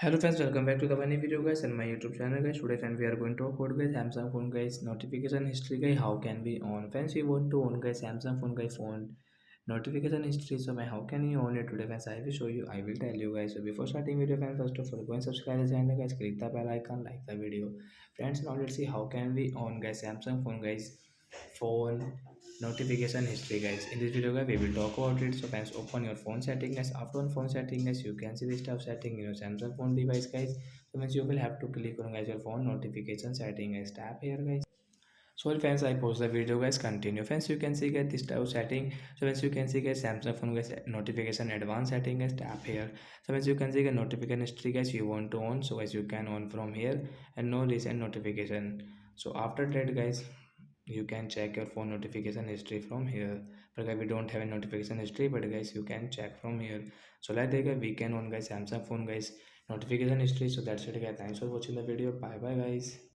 Hello friends, welcome back to the funny video guys and my YouTube channel guys. Today friends we are going to talk about guys Samsung phone guys notification history guys. How can we on? Friends we want to on guys Samsung phone guys phone notification history. So how can you on it today friends? I will show you. I will tell you guys. So before starting video friends, first of all go and subscribe the channel guys. Click the bell icon, like the video. Friends now let's see how can we on guys Samsung phone guys phone notification history guys. In this video guys we will talk about it. So friends open your phone setting guys. After on phone setting guys you can see this stuff setting in your Samsung phone device guys. So means you will have to click on guys your phone notification setting guys. Tap here guys. So well, friends, I post the video guys. Continue, friends. You can see guys this type of setting. So once you can see guys Samsung phone guys notification advanced setting guys. Tap here. So once you can see guys notification history guys you want to on. So guys you can on from here and no recent notification. So after that guys you can check your phone notification history from here. But guys we don't have a notification history, but guys you can check from here. So like that guys we can on guys Samsung phone guys notification history. So that's it guys. Thanks for watching the video. Bye bye guys.